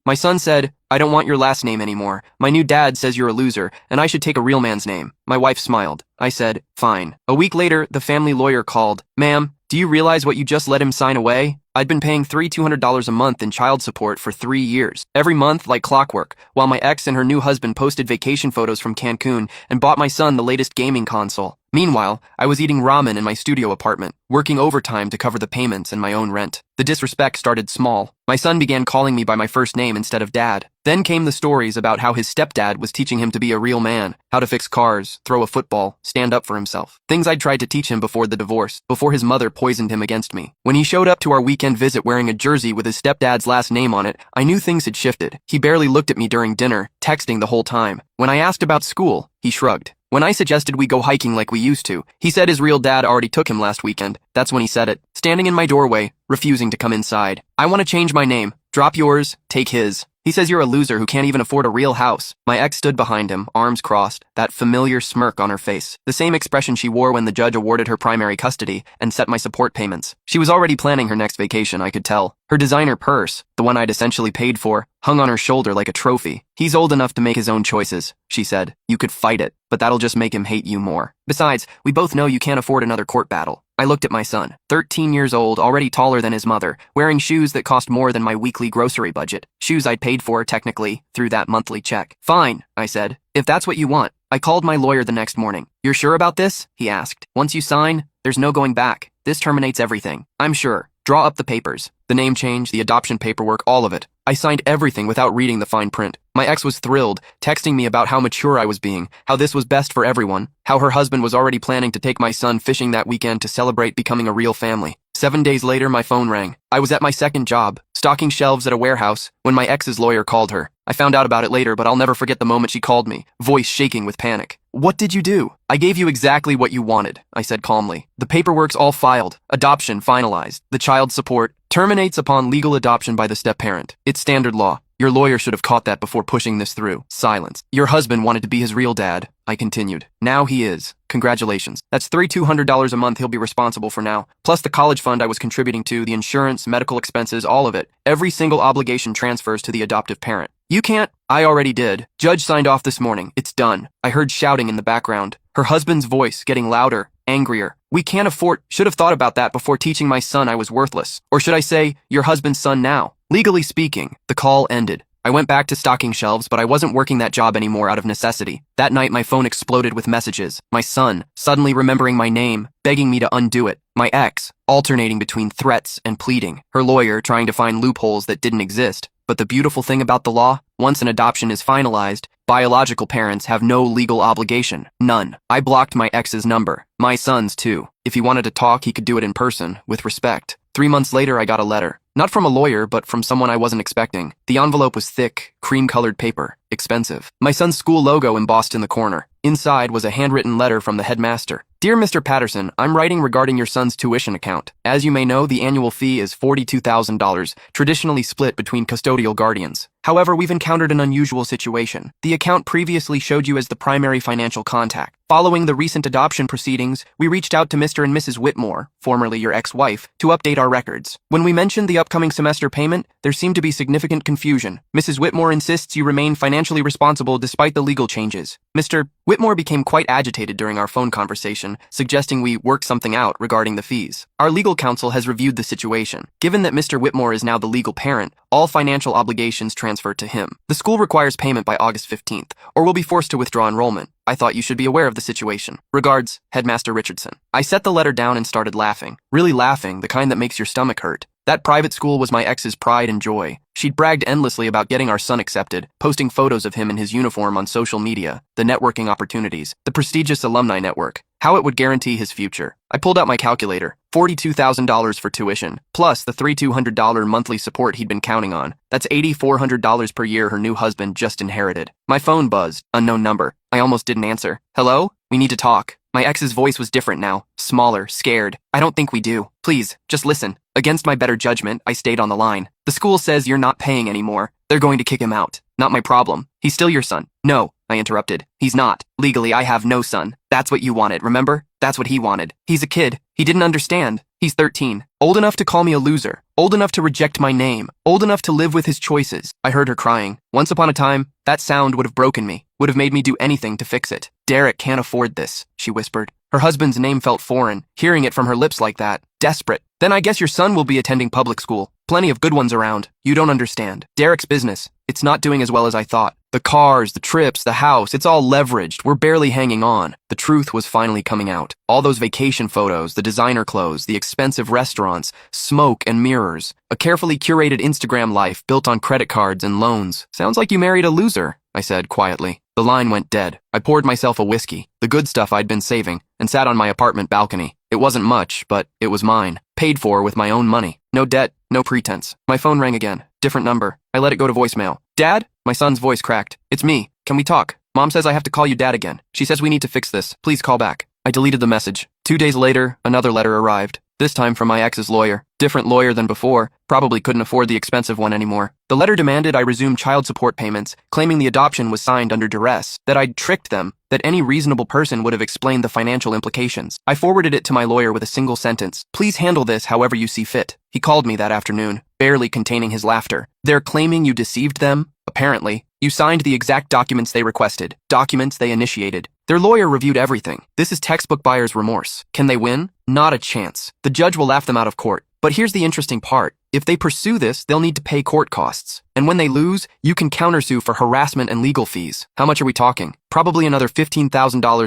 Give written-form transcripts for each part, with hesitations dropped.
My son said, "I don't want your last name anymore. My new dad says you're a loser, and I should take a real man's name." My wife smiled. I said, "Fine." A week later, the family lawyer called. "Ma'am, do you realize what you just let him sign away?" I'd been paying $200 a month in child support for 3 years, every month like clockwork, while my ex and her new husband posted vacation photos from Cancun and bought my son the latest gaming console. Meanwhile, I was eating ramen in my studio apartment, working overtime to cover the payments and my own rent. The disrespect started small. My son began calling me by my first name instead of dad. Then came the stories about how his stepdad was teaching him to be a real man, how to fix cars, throw a football, stand up for himself. Things I'd tried to teach him before the divorce, before his mother poisoned him against me. When he showed up to our weekend visit wearing a jersey with his stepdad's last name on it, I knew things had shifted. He barely looked at me during dinner, texting the whole time. When I asked about school, he shrugged. When I suggested we go hiking like we used to, he said his real dad already took him last weekend. That's when he said it, standing in my doorway, refusing to come inside. "I want to change my name. Drop yours, take his." He says you're a loser who can't even afford a real house. My ex stood behind him, arms crossed, that familiar smirk on her face. The same expression she wore when the judge awarded her primary custody and set my support payments. She was already planning her next vacation, I could tell. Her designer purse, the one I'd essentially paid for, hung on her shoulder like a trophy. "He's old enough to make his own choices," she said. "You could fight it, but that'll just make him hate you more. Besides, we both know you can't afford another court battle." I looked at my son, 13 years old, already taller than his mother, wearing shoes that cost more than my weekly grocery budget. Shoes I'd paid for, technically, through that monthly check. "Fine," I said, "if that's what you want." I called my lawyer the next morning. "You're sure about this?" he asked. "Once you sign, there's no going back. This terminates everything." "I'm sure. Draw up the papers." The name change, the adoption paperwork, all of it. I signed everything without reading the fine print. My ex was thrilled, texting me about how mature I was being, how this was best for everyone, how her husband was already planning to take my son fishing that weekend to celebrate becoming a real family. 7 days later, my phone rang. I was at my second job, stocking shelves at a warehouse, when my ex's lawyer called her. I found out about it later, but I'll never forget the moment she called me, voice shaking with panic. "What did you do?" "I gave you exactly what you wanted," I said calmly. "The paperwork's all filed, adoption finalized. The child support terminates upon legal adoption by the step-parent. It's standard law. Your lawyer should have caught that before pushing this through." Silence. "Your husband wanted to be his real dad," I continued. "Now he is. Congratulations. That's $200 a month he'll be responsible for now, plus the college fund I was contributing to, the insurance, medical expenses, all of it. Every single obligation transfers to the adoptive parent." "You can't." "I already did. Judge signed off this morning. It's done." I heard shouting in the background. Her husband's voice getting louder, angrier. "We can't afford—" Should have thought about that before teaching my son I was worthless. Or should I say, your husband's son now? Legally speaking, the call ended. I went back to stocking shelves, but I wasn't working that job anymore out of necessity. That night, my phone exploded with messages. My son, suddenly remembering my name, begging me to undo it. My ex, alternating between threats and pleading. Her lawyer trying to find loopholes that didn't exist. But the beautiful thing about the law, once an adoption is finalized, biological parents have no legal obligation. None. I blocked my ex's number. My son's too. If he wanted to talk, he could do it in person, with respect. 3 months later, I got a letter. Not from a lawyer, but from someone I wasn't expecting. The envelope was thick, cream-colored paper. Expensive. My son's school logo embossed in the corner. Inside was a handwritten letter from the headmaster. "Dear Mr. Patterson, I'm writing regarding your son's tuition account. As you may know, the annual fee is $42,000, traditionally split between custodial guardians. However, we've encountered an unusual situation. The account previously showed you as the primary financial contact. Following the recent adoption proceedings, we reached out to Mr. and Mrs. Whitmore, formerly your ex-wife, to update our records. When we mentioned the upcoming semester payment, there seemed to be significant confusion. Mrs. Whitmore insists you remain financially responsible despite the legal changes. Mr. Whitmore became quite agitated during our phone conversation, suggesting we work something out regarding the fees. Our legal counsel has reviewed the situation. Given that Mr. Whitmore is now the legal parent, all financial obligations transfer to him. The school requires payment by August 15th, or will be forced to withdraw enrollment. I thought you should be aware of the situation. Regards, Headmaster Richardson." I set the letter down and started laughing. Really laughing, the kind that makes your stomach hurt. That private school was my ex's pride and joy. She'd bragged endlessly about getting our son accepted, posting photos of him in his uniform on social media, the networking opportunities, the prestigious alumni network, how it would guarantee his future. I pulled out my calculator. $42,000 for tuition, plus the $3,200 monthly support he'd been counting on. That's $8,400 per year her new husband just inherited. My phone buzzed. Unknown number. I almost didn't answer. "Hello? We need to talk." My ex's voice was different now, smaller, scared. "I don't think we do. Please, just listen." Against my better judgment, I stayed on the line. "The school says you're not paying anymore. They're going to kick him out. Not my problem. He's still your son." "No," I interrupted. "He's not. Legally, I have no son. That's what you wanted, remember? That's what he wanted. He's a kid. He didn't understand. He's 13. Old enough to call me a loser. Old enough to reject my name. Old enough to live with his choices. I heard her crying. Once upon a time, that sound would have broken me. Would have made me do anything to fix it. Derek can't afford this, she whispered. Her husband's name felt foreign, hearing it from her lips like that. Desperate. Then I guess your son will be attending public school. Plenty of good ones around. You don't understand. Derek's business. It's not doing as well as I thought. The cars, the trips, the house, it's all leveraged. We're barely hanging on. The truth was finally coming out. All those vacation photos, the designer clothes, the expensive restaurants, smoke and mirrors. A carefully curated Instagram life built on credit cards and loans. Sounds like you married a loser, I said quietly. The line went dead. I poured myself a whiskey, the good stuff I'd been saving, and sat on my apartment balcony. It wasn't much, but it was mine. Paid for with my own money. No debt, no pretense. My phone rang again. Different number. I let it go to voicemail. Dad? My son's voice cracked. It's me. Can we talk? Mom says I have to call you Dad again. She says we need to fix this. Please call back. I deleted the message. 2 days later, another letter arrived. This time from my ex's lawyer. Different lawyer than before. Probably couldn't afford the expensive one anymore. The letter demanded I resume child support payments, claiming the adoption was signed under duress, that I'd tricked them, that any reasonable person would have explained the financial implications. I forwarded it to my lawyer with a single sentence. Please handle this however you see fit. He called me that afternoon, barely containing his laughter. They're claiming you deceived them? Apparently. You signed the exact documents they requested, documents they initiated. Their lawyer reviewed everything. This is textbook buyer's remorse. Can they win? Not a chance. The judge will laugh them out of court. But here's the interesting part. If they pursue this, they'll need to pay court costs. And when they lose, you can countersue for harassment and legal fees. How much are we talking? Probably another $15,000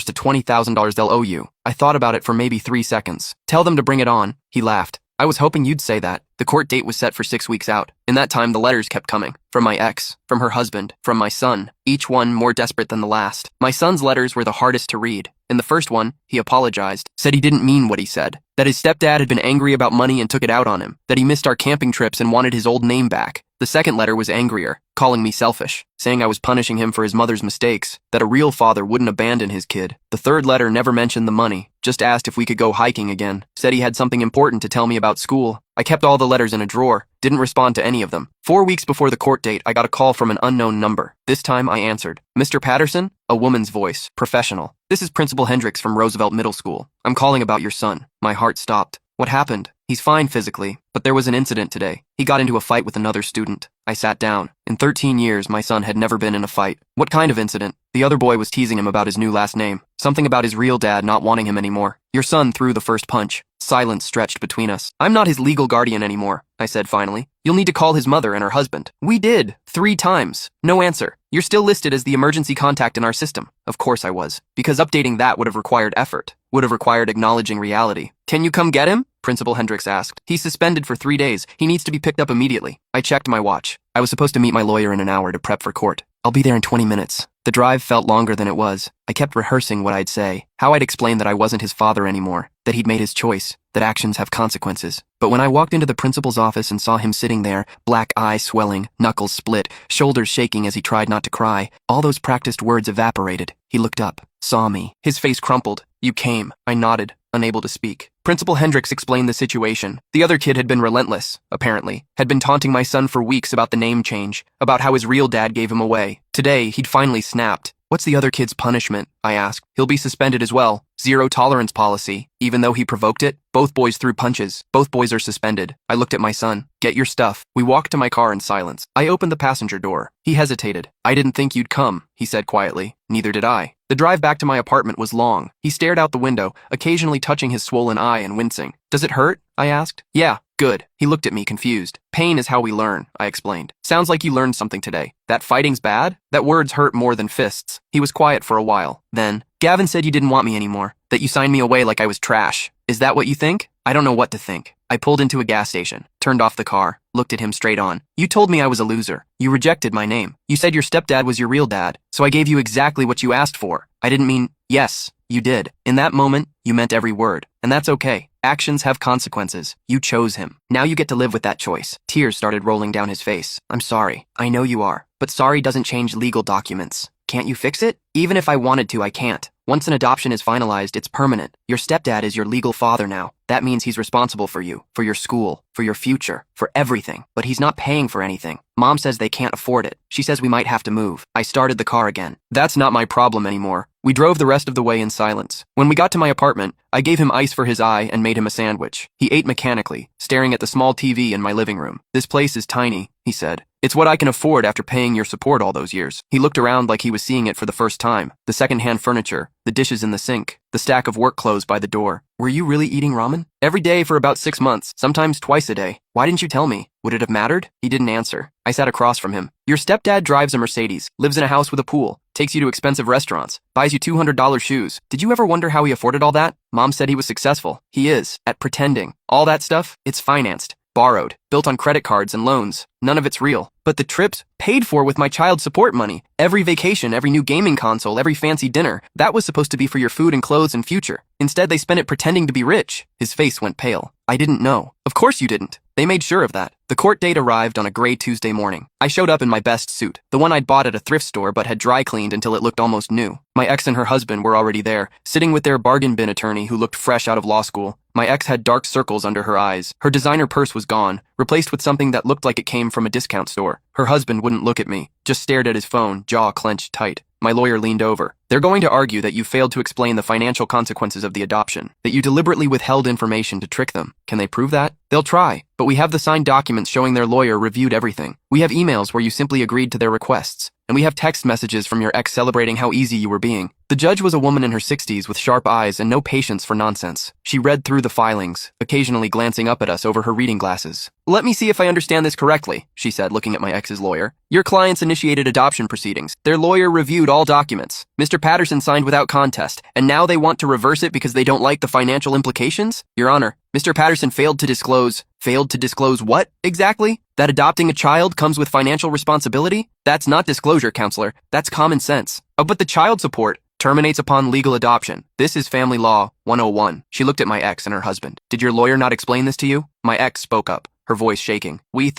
to $20,000 they'll owe you. I thought about it for maybe 3 seconds. Tell them to bring it on. He laughed. I was hoping you'd say that. The court date was set for 6 weeks out. In that time, the letters kept coming. From my ex, from her husband, from my son. Each one more desperate than the last. My son's letters were the hardest to read. In the first one, he apologized, said he didn't mean what he said, that his stepdad had been angry about money and took it out on him, that he missed our camping trips and wanted his old name back. The second letter was angrier, calling me selfish, saying I was punishing him for his mother's mistakes, that a real father wouldn't abandon his kid. The third letter never mentioned the money, just asked if we could go hiking again, said he had something important to tell me about school. I kept all the letters in a drawer, didn't respond to any of them. 4 weeks before the court date, I got a call from an unknown number. This time I answered. Mr. Patterson? A woman's voice, professional. This is Principal Hendricks from Roosevelt Middle School. I'm calling about your son. My heart stopped. What happened? He's fine physically, but there was an incident today. He got into a fight with another student. I sat down. In 13 years, my son had never been in a fight. What kind of incident? The other boy was teasing him about his new last name. Something about his real dad not wanting him anymore. Your son threw the first punch. Silence stretched between us. I'm not his legal guardian anymore, I said finally. You'll need to call his mother and her husband. We did. 3 times. No answer. You're still listed as the emergency contact in our system. Of course I was. Because updating that would have required effort. Would have required acknowledging reality. Can you come get him? Principal Hendricks asked. He's suspended for 3 days. He needs to be picked up immediately. I checked my watch. I was supposed to meet my lawyer in an hour to prep for court. I'll be there in 20 minutes. The drive felt longer than it was. I kept rehearsing what I'd say, how I'd explain that I wasn't his father anymore, that he'd made his choice, that actions have consequences. But when I walked into the principal's office and saw him sitting there, black eye swelling, knuckles split, shoulders shaking as he tried not to cry, all those practiced words evaporated. He looked up, saw me. His face crumpled. You came. I nodded, unable to speak. Principal Hendricks explained the situation. The other kid had been relentless, apparently. Had been taunting my son for weeks about the name change, about how his real dad gave him away. Today, he'd finally snapped. What's the other kid's punishment? I asked. He'll be suspended as well. Zero tolerance policy. Even though he provoked it, both boys threw punches. Both boys are suspended. I looked at my son. Get your stuff. We walked to my car in silence. I opened the passenger door. He hesitated. I didn't think you'd come, he said quietly. Neither did I. The drive back to my apartment was long. He stared out the window, occasionally touching his swollen eye and wincing. Does it hurt? I asked. Yeah, good. He looked at me confused. Pain is how we learn, I explained. Sounds like you learned something today. That fighting's bad? That words hurt more than fists. He was quiet for a while. Then, Gavin said you didn't want me anymore, that you signed me away like I was trash. Is that what you think? I don't know what to think. I pulled into a gas station, turned off the car, looked at him straight on. You told me I was a loser. You rejected my name. You said your stepdad was your real dad, so I gave you exactly what you asked for. I didn't mean, yes, you did. In that moment, you meant every word, and that's okay. Actions have consequences. You chose him. Now you get to live with that choice. Tears started rolling down his face. I'm sorry. I know you are. But sorry doesn't change legal documents. Can't you fix it? Even if I wanted to, I can't. Once an adoption is finalized, it's permanent. Your stepdad is your legal father now. That means he's responsible for you, for your school, for your future, for everything. But he's not paying for anything. Mom says they can't afford it. She says we might have to move. I started the car again. That's not my problem anymore. We drove the rest of the way in silence. When we got to my apartment, I gave him ice for his eye and made him a sandwich. He ate mechanically, staring at the small TV in my living room. "This place is tiny," he said. "It's what I can afford after paying your support all those years." He looked around like he was seeing it for the first time. The second-hand furniture, the dishes in the sink, the stack of work clothes by the door. "Were you really eating ramen?" "Every day for about 6 months, sometimes twice a day." "Why didn't you tell me? Would it have mattered?" He didn't answer. I sat across from him. "Your stepdad drives a Mercedes, lives in a house with a pool, takes you to expensive restaurants, buys you $200 shoes. Did you ever wonder how he afforded all that?" Mom said he was successful. He is, at pretending. All that stuff, it's financed, borrowed, built on credit cards and loans. None of it's real. But the trips, paid for with my child support money. Every vacation, every new gaming console, every fancy dinner, that was supposed to be for your food and clothes and future. Instead, they spent it pretending to be rich. His face went pale. "I didn't know." "Of course you didn't. They made sure of that." The court date arrived on a gray Tuesday morning. I showed up in my best suit, the one I'd bought at a thrift store but had dry cleaned until it looked almost new. My ex and her husband were already there, sitting with their bargain bin attorney who looked fresh out of law school. My ex had dark circles under her eyes. Her designer purse was gone, replaced with something that looked like it came from a discount store. Her husband wouldn't look at me, just stared at his phone, jaw clenched tight. My lawyer leaned over. "They're going to argue that you failed to explain the financial consequences of the adoption, that you deliberately withheld information to trick them. Can they prove that?" "They'll try, but we have the signed documents showing their lawyer reviewed everything. We have emails where you simply agreed to their requests. And we have text messages from your ex celebrating how easy you were being." The judge was a woman in her 60s with sharp eyes and no patience for nonsense. She read through the filings, occasionally glancing up at us over her reading glasses. "Let me see if I understand this correctly," she said, looking at my ex's lawyer. "Your clients initiated adoption proceedings. Their lawyer reviewed all documents. Mr. Patterson signed without contest, and now they want to reverse it because they don't like the financial implications? Your Honor, Mr. Patterson failed to disclose." "Failed to disclose what, exactly? That adopting a child comes with financial responsibility? That's not disclosure, counselor. That's common sense." "Oh, but the child support terminates upon legal adoption. This is Family Law 101. She looked at my ex and her husband. "Did your lawyer not explain this to you?" My ex spoke up, her voice shaking. We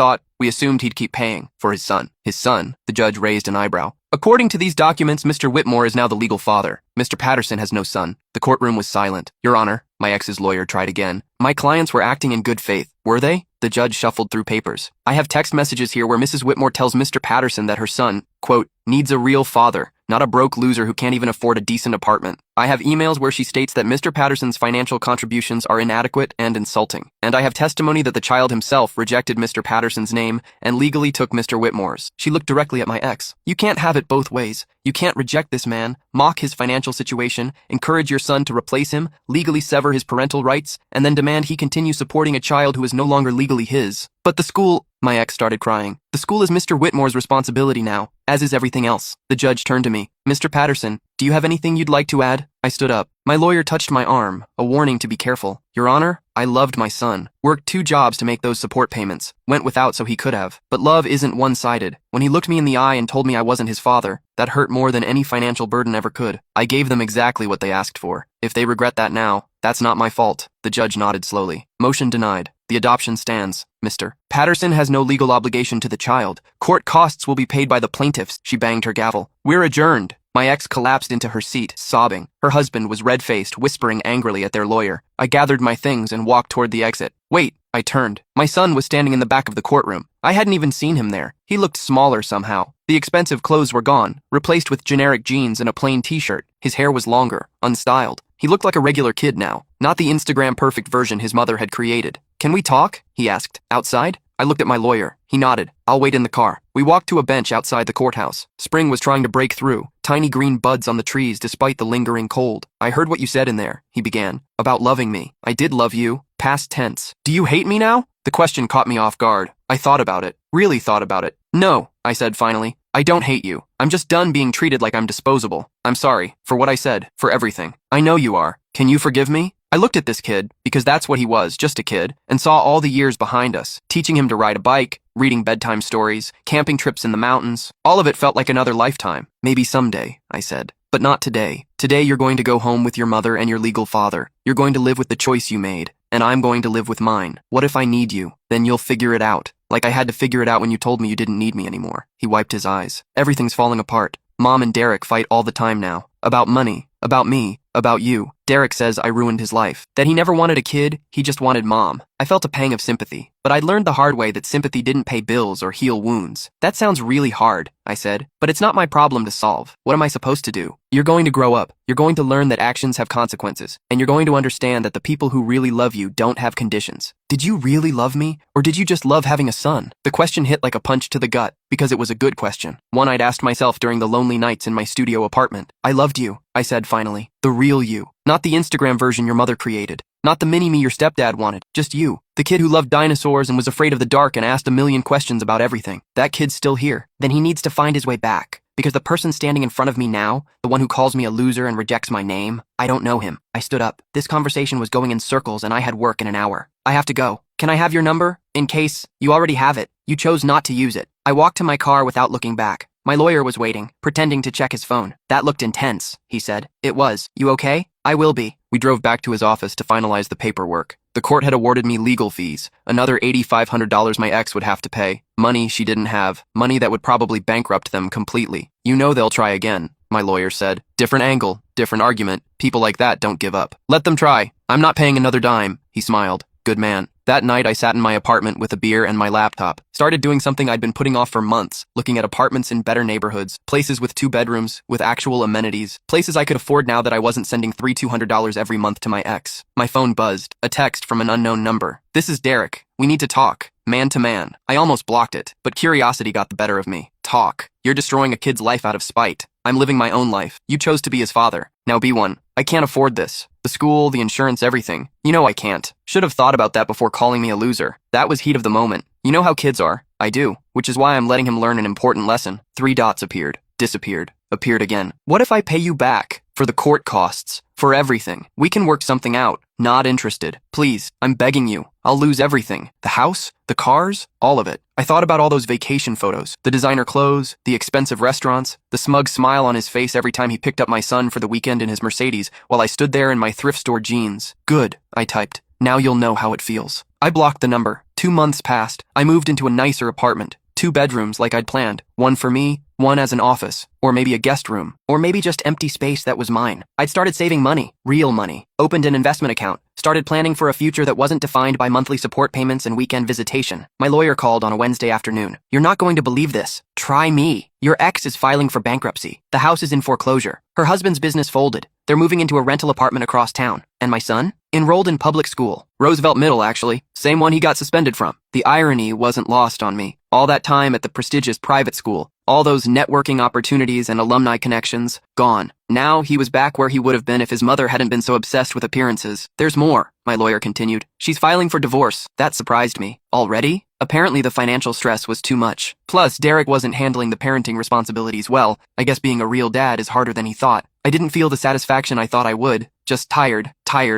assumed he'd keep paying for his son." "His son?" The judge raised an eyebrow. "According to these documents, Mr. Whitmore is now the legal father. Mr. Patterson has no son." The courtroom was silent. "Your Honor," my ex's lawyer tried again. "My clients were acting in good faith. Were they?" The judge shuffled through papers. "I have text messages here where Mrs. Whitmore tells Mr. Patterson that her son, quote, needs a real father, not a broke loser who can't even afford a decent apartment. I have emails where she states that Mr. Patterson's financial contributions are inadequate and insulting. And I have testimony that the child himself rejected Mr. Patterson's name and legally took Mr. Whitmore's." She looked directly at my ex. "You can't have it both ways. You can't reject this man, mock his financial situation, encourage your son to replace him, legally sever his parental rights, and then demand he continue supporting a child who is no longer legally his." "But the school," my ex started crying. "The school is Mr. Whitmore's responsibility now, as is everything else." The judge turned to me. "Mr. Patterson, do you have anything you'd like to add?" I stood up. My lawyer touched my arm, a warning to be careful. "Your Honor, I loved my son. Worked 2 jobs to make those support payments. Went without so he could have. But love isn't one-sided. When he looked me in the eye and told me I wasn't his father, that hurt more than any financial burden ever could. I gave them exactly what they asked for. If they regret that now, that's not my fault." The judge nodded slowly. "Motion denied. The adoption stands, Mr. Patterson has no legal obligation to the child. Court costs will be paid by the plaintiffs." She banged her gavel. "We're adjourned." My ex collapsed into her seat, sobbing. Her husband was red-faced, whispering angrily at their lawyer. I gathered my things and walked toward the exit. "Wait," I turned. My son was standing in the back of the courtroom. I hadn't even seen him there. He looked smaller somehow. The expensive clothes were gone, replaced with generic jeans and a plain t-shirt. His hair was longer, unstyled. He looked like a regular kid now, not the Instagram-perfect version his mother had created. "Can we talk?" he asked. "Outside?" I looked at my lawyer. He nodded. "I'll wait in the car." We walked to a bench outside the courthouse. Spring was trying to break through, tiny green buds on the trees despite the lingering cold. "I heard what you said in there," he began, "about loving me. I did love you. Past tense. Do you hate me now?" The question caught me off guard. I thought about it. Really thought about it. "No," I said finally. "I don't hate you. I'm just done being treated like I'm disposable. I'm sorry, for what I said, for everything. I know you are. Can you forgive me?" I looked at this kid, because that's what he was, just a kid, and saw all the years behind us, teaching him to ride a bike, reading bedtime stories, camping trips in the mountains. All of it felt like another lifetime. "Maybe someday," I said. "But not today. Today you're going to go home with your mother and your legal father. You're going to live with the choice you made, and I'm going to live with mine. What if I need you? Then you'll figure it out. Like I had to figure it out when you told me you didn't need me anymore." He wiped his eyes. "Everything's falling apart. Mom and Derek fight all the time now. About money, About me, about you. Derek says I ruined his life. That he never wanted a kid, he just wanted mom. I felt a pang of sympathy, but I'd learned the hard way that sympathy didn't pay bills or heal wounds. That sounds really hard, I said, but it's not my problem to solve. What am I supposed to do? You're going to grow up. You're going to learn that actions have consequences, and you're going to understand that the people who really love you don't have conditions. Did you really love me, or did you just love having a son? The question hit like a punch to the gut, because it was a good question. One I'd asked myself during the lonely nights in my studio apartment. I loved you, I said finally. The real you. Not the Instagram version your mother created. Not the mini-me your stepdad wanted. Just you. The kid who loved dinosaurs and was afraid of the dark and asked a million questions about everything. That kid's still here. Then he needs to find his way back. Because the person standing in front of me now, the one who calls me a loser and rejects my name, I don't know him. I stood up. This conversation was going in circles and I had work in an hour. I have to go. Can I have your number? In case you already have it. You chose not to use it. I walked to my car without looking back. My lawyer was waiting, pretending to check his phone. That looked intense, he said. It was. You okay? I will be. We drove back to his office to finalize the paperwork. The court had awarded me legal fees, another $8,500 my ex would have to pay, money she didn't have, money that would probably bankrupt them completely. You know they'll try again, my lawyer said. Different angle, different argument. People like that don't give up. Let them try. I'm not paying another dime, he smiled. Good man. That night I sat in my apartment with a beer and my laptop, started doing something I'd been putting off for months, looking at apartments in better neighborhoods, places with 2 bedrooms, with actual amenities, places I could afford now that I wasn't sending $200 every month to my ex. My phone buzzed, a text from an unknown number. This is Derek. We need to talk. Man to man. I almost blocked it, but curiosity got the better of me. Talk. You're destroying a kid's life out of spite. I'm living my own life. You chose to be his father. Now be one. I can't afford this. The school, the insurance, everything. You know I can't. Should have thought about that before calling me a loser. That was heat of the moment. You know how kids are. I do. Which is why I'm letting him learn an important lesson. 3 dots appeared. Disappeared. Appeared again. What if I pay you back? For the court costs. For everything. We can work something out. Not interested. Please, I'm begging you. I'll lose everything. The house, the cars, all of it. I thought about all those vacation photos, the designer clothes, the expensive restaurants, the smug smile on his face every time he picked up my son for the weekend in his Mercedes while I stood there in my thrift store jeans. Good, I typed. Now you'll know how it feels. I blocked the number. 2 months passed. I moved into a nicer apartment. 2 bedrooms like I'd planned. One for me, one as an office, or maybe a guest room, or maybe just empty space that was mine. I'd started saving money, real money, opened an investment account, started planning for a future that wasn't defined by monthly support payments and weekend visitation. My lawyer called on a Wednesday afternoon. You're not going to believe this. Try me. Your ex is filing for bankruptcy. The house is in foreclosure. Her husband's business folded. They're moving into a rental apartment across town. And my son? Enrolled in public school. Roosevelt Middle, actually. Same one he got suspended from. The irony wasn't lost on me. All that time at the prestigious private school, all those networking opportunities and alumni connections, gone. Now he was back where he would have been if his mother hadn't been so obsessed with appearances. There's more, my lawyer continued. She's filing for divorce. That surprised me. Already? Apparently the financial stress was too much. Plus, Derek wasn't handling the parenting responsibilities well. I guess being a real dad is harder than he thought. I didn't feel the satisfaction I thought I would. Just tired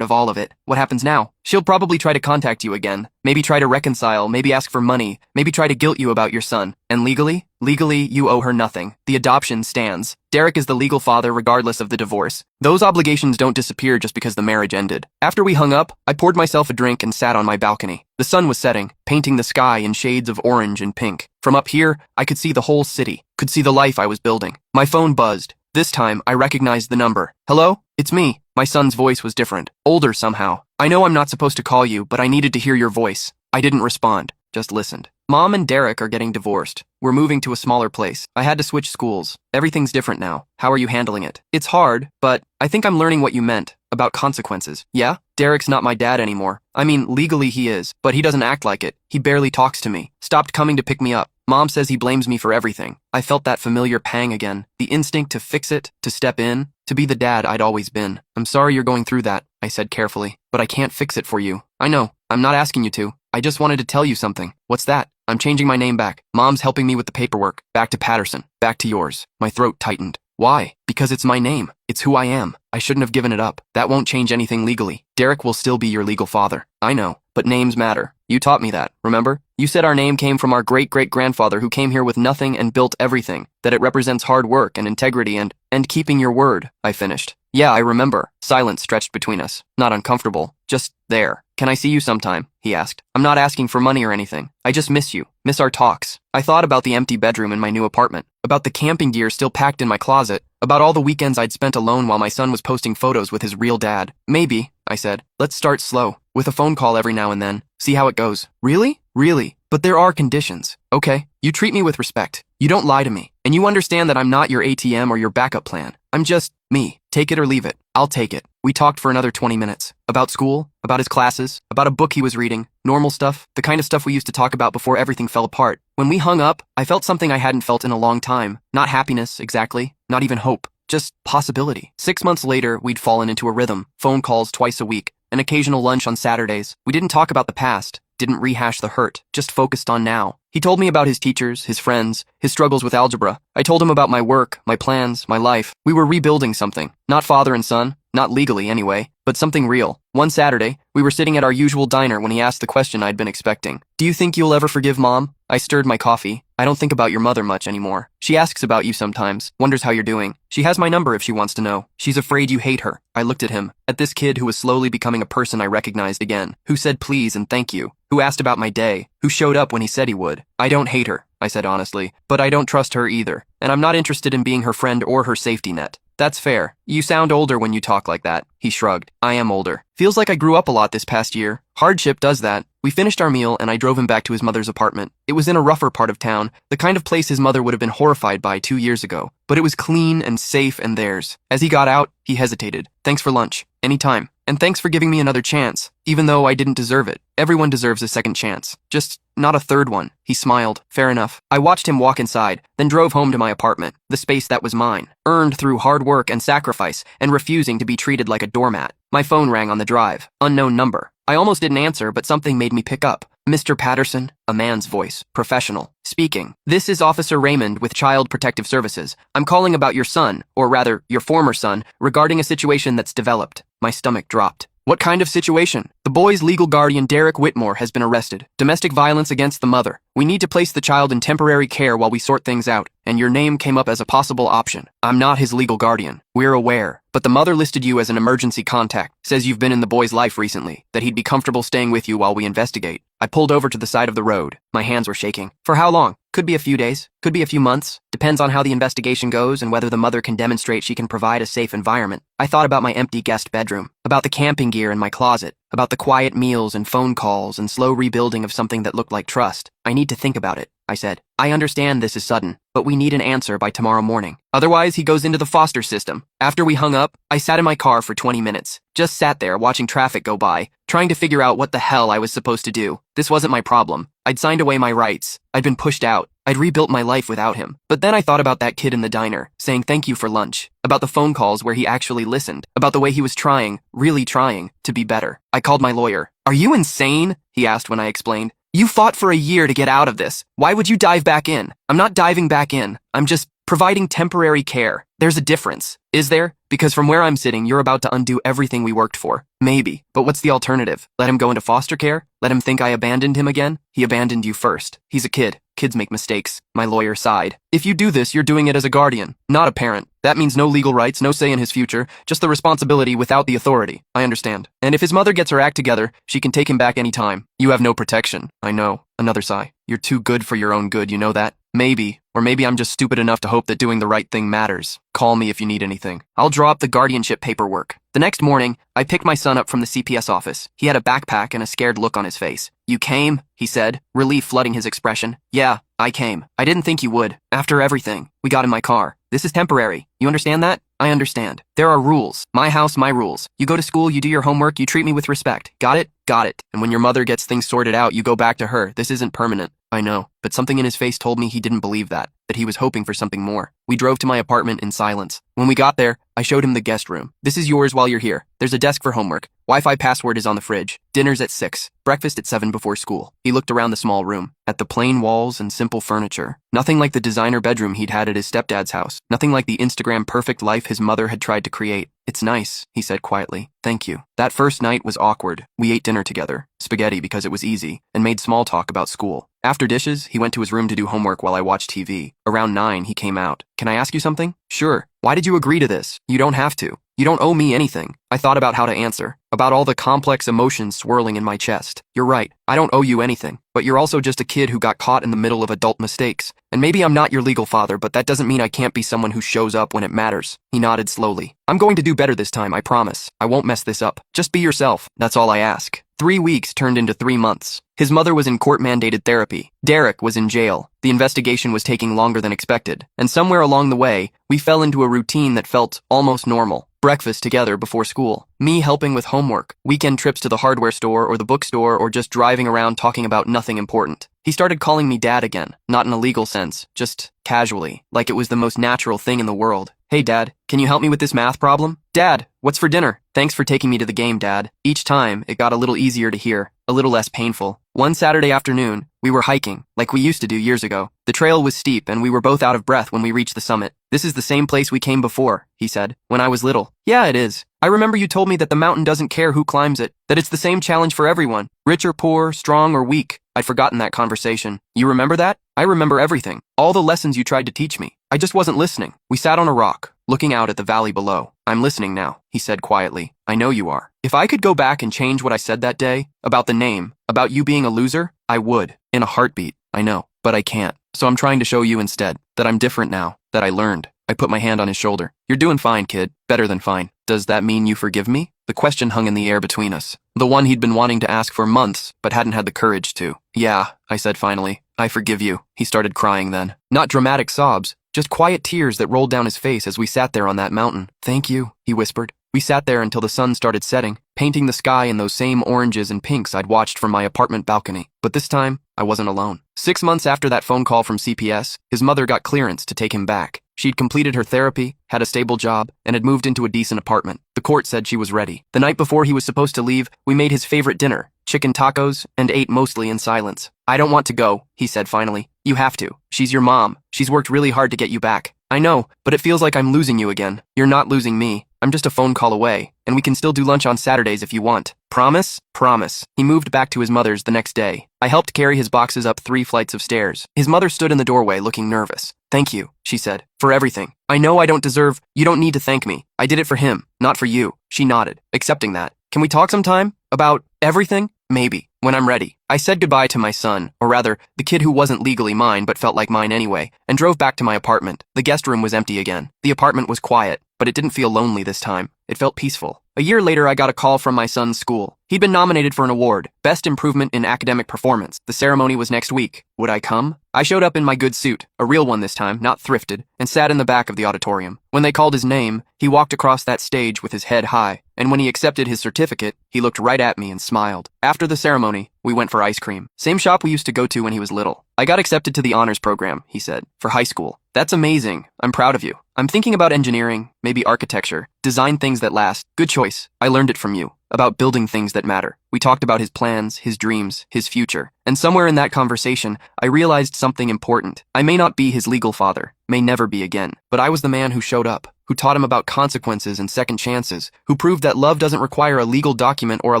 of all of it. What happens now? She'll probably try to contact you again. Maybe try to reconcile, maybe ask for money, maybe try to guilt you about your son. And legally, you owe her nothing. The adoption stands. Derek is the legal father regardless of the divorce. Those obligations don't disappear just because the marriage ended. After we hung up, I poured myself a drink and sat on my balcony. The sun was setting, painting the sky in shades of orange and pink. From up here, I could see the whole city, could see the life I was building. My phone buzzed. This time, I recognized the number. Hello? It's me. My son's voice was different, older somehow. I know I'm not supposed to call you, but I needed to hear your voice. I didn't respond, just listened. Mom and Derek are getting divorced. We're moving to a smaller place. I had to switch schools. Everything's different now. How are you handling it? It's hard, but I think I'm learning what you meant about consequences. Yeah? Derek's not my dad anymore. I mean, legally he is, but he doesn't act like it. He barely talks to me. Stopped coming to pick me up. Mom says he blames me for everything. I felt that familiar pang again. The instinct to fix it, to step in, to be the dad I'd always been. I'm sorry you're going through that, I said carefully, but I can't fix it for you. I know. I'm not asking you to. I just wanted to tell you something. What's that? I'm changing my name back. Mom's helping me with the paperwork. Back to Patterson. Back to yours. My throat tightened. Why? Because it's my name. It's who I am. I shouldn't have given it up. That won't change anything legally. Derek will still be your legal father. I know, but names matter. You taught me that, remember? You said our name came from our great-great-grandfather who came here with nothing and built everything, that it represents hard work and integrity and keeping your word, I finished. Yeah, I remember. Silence stretched between us. Not uncomfortable, just there. Can I see you sometime? He asked. I'm not asking for money or anything. I just miss you. Miss our talks. I thought about the empty bedroom in my new apartment, about the camping gear still packed in my closet, about all the weekends I'd spent alone while my son was posting photos with his real dad. Maybe, I said, let's start slow, with a phone call every now and then. See how it goes. Really? Really? But there are conditions. Okay, you treat me with respect. You don't lie to me. And you understand that I'm not your ATM or your backup plan. I'm just me. Take it or leave it. I'll take it. We talked for another 20 minutes. About school, about his classes, about a book he was reading, normal stuff, the kind of stuff we used to talk about before everything fell apart. When we hung up, I felt something I hadn't felt in a long time. Not happiness, exactly. Not even hope. Just possibility. 6 months later, we'd fallen into a rhythm. Phone calls twice a week. An occasional lunch on Saturdays. We didn't talk about the past. Didn't rehash the hurt. Just focused on now. He told me about his teachers, his friends, his struggles with algebra. I told him about my work, my plans, my life. We were rebuilding something. Not father and son. Not legally, anyway, but something real. One Saturday, we were sitting at our usual diner when he asked the question I'd been expecting. Do you think you'll ever forgive Mom? I stirred my coffee. I don't think about your mother much anymore. She asks about you sometimes, wonders how you're doing. She has my number if she wants to know. She's afraid you hate her. I looked at him, at this kid who was slowly becoming a person I recognized again, who said please and thank you, who asked about my day, who showed up when he said he would. I don't hate her, I said honestly, but I don't trust her either, and I'm not interested in being her friend or her safety net. That's fair. You sound older when you talk like that. He shrugged. I am older. Feels like I grew up a lot this past year. Hardship does that. We finished our meal and I drove him back to his mother's apartment. It was in a rougher part of town, the kind of place his mother would have been horrified by 2 years ago. But it was clean and safe and theirs. As he got out, he hesitated. Thanks for lunch. Anytime. And thanks for giving me another chance, even though I didn't deserve it. Everyone deserves a second chance. Just not a third one. He smiled. Fair enough. I watched him walk inside, then drove home to my apartment, the space that was mine, earned through hard work and sacrifice, and refusing to be treated like a doormat. My phone rang on the drive. Unknown number. I almost didn't answer, but something made me pick up. Mr. Patterson, a man's voice, professional, speaking. This is Officer Raymond with Child Protective Services. I'm calling about your son, or rather, your former son, regarding a situation that's developed. My stomach dropped. What kind of situation? The boy's legal guardian, Derek Whitmore, has been arrested. Domestic violence against the mother. We need to place the child in temporary care while we sort things out, and your name came up as a possible option. I'm not his legal guardian. We're aware, but the mother listed you as an emergency contact, says you've been in the boy's life recently, that he'd be comfortable staying with you while we investigate. I pulled over to the side of the road. My hands were shaking. For how long? Could be a few days, could be a few months. Depends on how the investigation goes and whether the mother can demonstrate she can provide a safe environment. I thought about my empty guest bedroom, about the camping gear in my closet, about the quiet meals and phone calls and slow rebuilding of something that looked like trust. I need to think about it, I said. I understand this is sudden, but we need an answer by tomorrow morning. Otherwise, he goes into the foster system. After we hung up, I sat in my car for 20 minutes. Just sat there watching traffic go by, trying to figure out what the hell I was supposed to do. This wasn't my problem. I'd signed away my rights. I'd been pushed out. I'd rebuilt my life without him. But then I thought about that kid in the diner, saying thank you for lunch, about the phone calls where he actually listened, about the way he was trying, really trying, to be better. I called my lawyer. Are you insane? He asked when I explained. You fought for a year to get out of this. Why would you dive back in? I'm not diving back in. I'm just providing temporary care. There's a difference. Is there? Because from where I'm sitting, you're about to undo everything we worked for. Maybe. But what's the alternative? Let him go into foster care? Let him think I abandoned him again? He abandoned you first. He's a kid. Kids make mistakes. My lawyer sighed. If you do this, you're doing it as a guardian, not a parent. That means no legal rights, no say in his future, just the responsibility without the authority. I understand. And if his mother gets her act together, she can take him back anytime. You have no protection. I know. Another sigh. You're too good for your own good, you know that? Maybe. Or maybe I'm just stupid enough to hope that doing the right thing matters. Call me if you need anything. I'll draw up the guardianship paperwork. The next morning, I picked my son up from the CPS office. He had a backpack and a scared look on his face. You came? He said, relief flooding his expression. Yeah, I came. I didn't think you would. After everything, we got in my car. This is temporary. You understand that? I understand. There are rules. My house, my rules. You go to school, you do your homework, you treat me with respect. Got it? Got it. And when your mother gets things sorted out, you go back to her. This isn't permanent. I know. But something in his face told me he didn't believe that he was hoping for something more. We drove to my apartment in silence. When we got there, I showed him the guest room. This is yours while you're here. There's a desk for homework. Wi-Fi password is on the fridge. Dinner's at 6. Breakfast at 7 before school. He looked around the small room, at the plain walls and simple furniture. Nothing like the designer bedroom he'd had at his stepdad's house. Nothing like the Instagram perfect life his mother had tried to create. It's nice, he said quietly. Thank you. That first night was awkward. We ate dinner together, spaghetti because it was easy, and made small talk about school. After dishes, he went to his room to do homework while I watched TV. Around 9, he came out. Can I ask you something? Sure. Why did you agree to this? You don't have to. You don't owe me anything. I thought about how to answer, about all the complex emotions swirling in my chest. You're right, I don't owe you anything, but you're also just a kid who got caught in the middle of adult mistakes. And maybe I'm not your legal father, but that doesn't mean I can't be someone who shows up when it matters. He nodded slowly. I'm going to do better this time, I promise. I won't mess this up. Just be yourself, that's all I ask. 3 weeks turned into 3 months. His mother was in court-mandated therapy. Derek was in jail. The investigation was taking longer than expected. And somewhere along the way, we fell into a routine that felt almost normal. Breakfast together before school. Me helping with homework. Weekend trips to the hardware store or the bookstore or just driving around talking about nothing important. He started calling me dad again. Not in a legal sense, just casually. Like it was the most natural thing in the world. Hey dad, can you help me with this math problem? Dad, what's for dinner? Thanks for taking me to the game, Dad. Each time, it got a little easier to hear, a little less painful. One Saturday afternoon, we were hiking, like we used to do years ago. The trail was steep and we were both out of breath when we reached the summit. This is the same place we came before, he said, when I was little. Yeah, it is. I remember you told me that the mountain doesn't care who climbs it, that it's the same challenge for everyone, rich or poor, strong or weak. I'd forgotten that conversation. You remember that? I remember everything. All the lessons you tried to teach me. I just wasn't listening. We sat on a rock, looking out at the valley below. I'm listening now, he said quietly. I know you are. If I could go back and change what I said that day, about the name, about you being a loser, I would, in a heartbeat. I know, but I can't. So I'm trying to show you instead, that I'm different now, that I learned. I put my hand on his shoulder. You're doing fine, kid. Better than fine. Does that mean you forgive me? The question hung in the air between us. The one he'd been wanting to ask for months, but hadn't had the courage to. Yeah, I said finally. I forgive you. He started crying then. Not dramatic sobs, just quiet tears that rolled down his face as we sat there on that mountain. Thank you, he whispered. We sat there until the sun started setting, painting the sky in those same oranges and pinks I'd watched from my apartment balcony. But this time, I wasn't alone. 6 months after that phone call from CPS, his mother got clearance to take him back. She'd completed her therapy, had a stable job, and had moved into a decent apartment. The court said she was ready. The night before he was supposed to leave, we made his favorite dinner, chicken tacos, and ate mostly in silence. I don't want to go, he said finally. You have to. She's your mom. She's worked really hard to get you back. I know, but it feels like I'm losing you again. You're not losing me. I'm just a phone call away, and we can still do lunch on Saturdays if you want. Promise? Promise. He moved back to his mother's the next day. I helped carry his boxes up 3 flights of stairs. His mother stood in the doorway looking nervous. Thank you, she said, for everything. I know I don't deserve. You don't need to thank me. I did it for him, not for you. She nodded, accepting that. Can we talk sometime? About everything? Maybe, when I'm ready. I said goodbye to my son, or rather, the kid who wasn't legally mine but felt like mine anyway, and drove back to my apartment. The guest room was empty again. The apartment was quiet, but it didn't feel lonely this time. It felt peaceful. A year later, I got a call from my son's school. He'd been nominated for an award, Best Improvement in Academic Performance. The ceremony was next week. Would I come? I showed up in my good suit, a real one this time, not thrifted, and sat in the back of the auditorium. When they called his name, he walked across that stage with his head high, and when he accepted his certificate, he looked right at me and smiled. After the ceremony, we went for ice cream. Same shop we used to go to when he was little. I got accepted to the honors program, he said, for high school. That's amazing. I'm proud of you. I'm thinking about engineering, maybe architecture, design things that last. Good choice. I learned it from you. About building things that matter. We talked about his plans, his dreams, his future. And somewhere in that conversation, I realized something important. I may not be his legal father, may never be again, but I was the man who showed up, who taught him about consequences and second chances, who proved that love doesn't require a legal document or a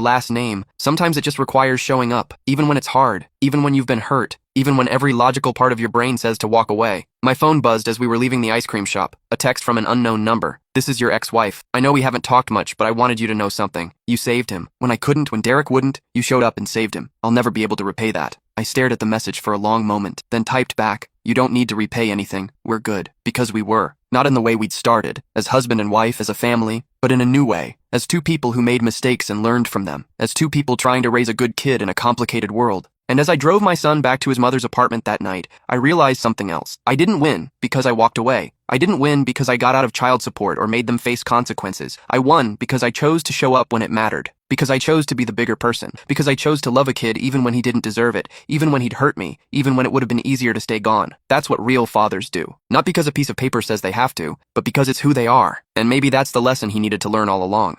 last name. Sometimes it just requires showing up, even when it's hard, even when you've been hurt, even when every logical part of your brain says to walk away. My phone buzzed as we were leaving the ice cream shop, a text from an unknown number. This is your ex-wife. I know we haven't talked much, but I wanted you to know something. You saved him. When I couldn't, when Derek wouldn't, you showed up and saved him. I'll never be able to repay that. I stared at the message for a long moment, then typed back, you don't need to repay anything. We're good. Because we were. Not in the way we'd started, as husband and wife, as a family, but in a new way, as two people who made mistakes and learned from them, as two people trying to raise a good kid in a complicated world. And as I drove my son back to his mother's apartment that night, I realized something else. I didn't win because I walked away. I didn't win because I got out of child support or made them face consequences. I won because I chose to show up when it mattered. Because I chose to be the bigger person. Because I chose to love a kid even when he didn't deserve it. Even when he'd hurt me. Even when it would have been easier to stay gone. That's what real fathers do. Not because a piece of paper says they have to, but because it's who they are. And maybe that's the lesson he needed to learn all along.